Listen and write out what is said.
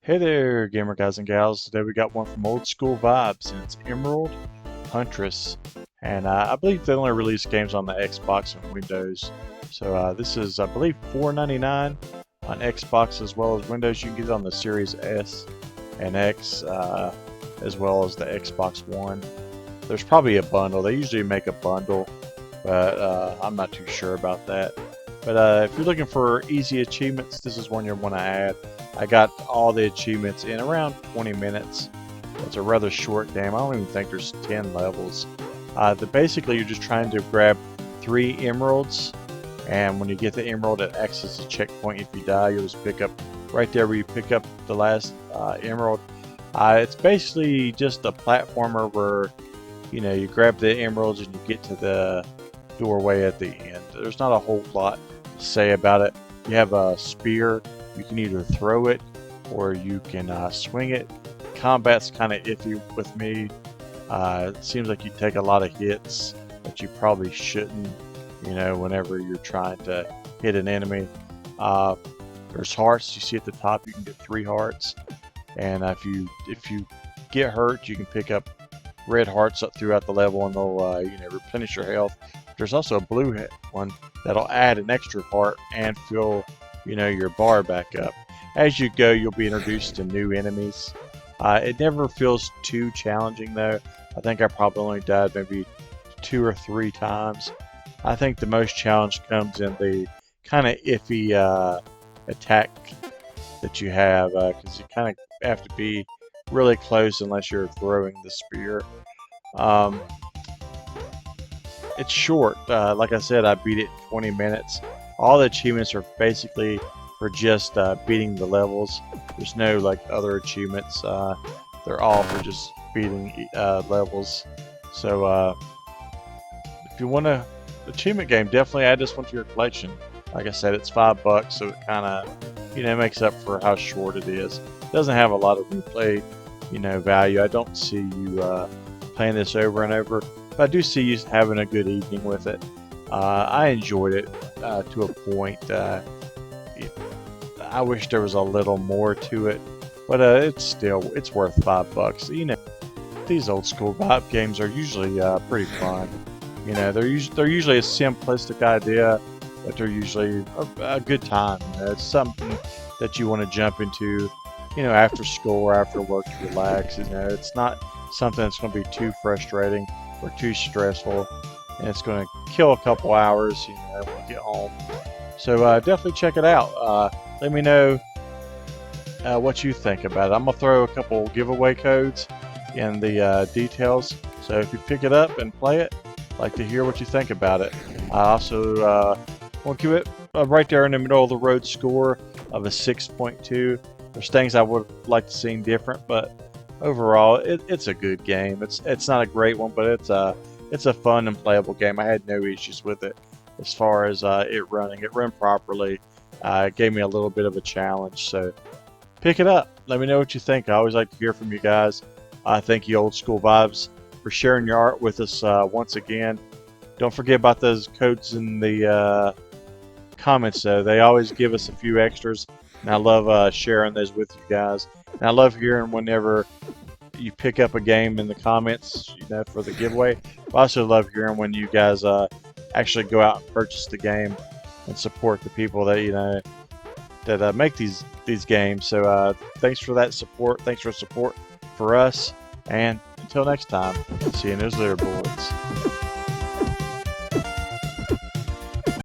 Hey there, gamer guys and gals. Today we got one from Old School Vibes, and it's Emerald Huntress. And I believe they only release games on the Xbox and Windows. So this is, I believe, $4.99 on Xbox as well as Windows. You can get it on the Series S and X as well as the Xbox One. There's probably a bundle. They usually make a bundle, but I'm not too sure about that. But if you're looking for easy achievements, this is one you'll want to add. I got all the achievements in around 20 minutes. It's a rather short game. I don't even think there's 10 levels. Basically, you're just trying to grab 3 emeralds, and when you get the emerald, it acts as a checkpoint. If you die, you'll just pick up right there where you pick up the last emerald. It's basically just a platformer where you grab the emeralds and you get to the doorway at the end. There's not a whole lot to say about it. You have a spear. You can either throw it or you can swing it. Combat's kind of iffy with me. It seems like you take a lot of hits that you probably shouldn't, whenever you're trying to hit an enemy. There's hearts. You see at the top you can get 3 hearts. And if you get hurt, you can pick up red hearts up throughout the level and they'll replenish your health. There's also a blue one that'll add an extra heart and fill your bar back up. As you go, you'll be introduced to new enemies. It never feels too challenging though. I think I probably only died maybe 2 or 3 times. I think the most challenge comes in the kind of iffy attack that you have, because you kind of have to be really close unless you're throwing the spear. It's short. Like I said, I beat it in 20 minutes. All the achievements are basically for just beating the levels. There's no other achievements. They're all for just beating levels. So if you want an achievement game, definitely add this one to your collection. Like I said, it's $5, so it kind of makes up for how short it is. It doesn't have a lot of replay value. I don't see you playing this over and over, but I do see you having a good evening with it. I enjoyed it to a point. I wish there was a little more to it, but it's worth $5. These old school vibe games are usually pretty fun. They're usually a simplistic idea, but they're usually a good time. It's something that you want to jump into, after school or after work to relax. It's not something that's going to be too frustrating or too stressful, and it's going to kill a couple hours, when you get home. So definitely check it out. Let me know what you think about it. I'm going to throw a couple giveaway codes in the details. So if you pick it up and play it, I'd like to hear what you think about it. I also want to give it right there in the middle of the road score of a 6.2. There's things I would like to see different, but overall, it's a good game. It's not a great one, but it's a fun and playable game. I had no issues with it as far as it running. It ran properly. It gave me a little bit of a challenge, so pick it up. Let me know what you think. I always like to hear from you guys. Thank you, Old School Vibes, for sharing your art with us once again. Don't forget about those codes in the comments, though. They always give us a few extras, and I love sharing those with you guys. And I love hearing whenever you pick up a game in the comments, for the giveaway. I also love hearing when you guys actually go out and purchase the game and support the people that that make these games. So thanks for that support. Thanks for support for us. And until next time, see you in those leaderboards.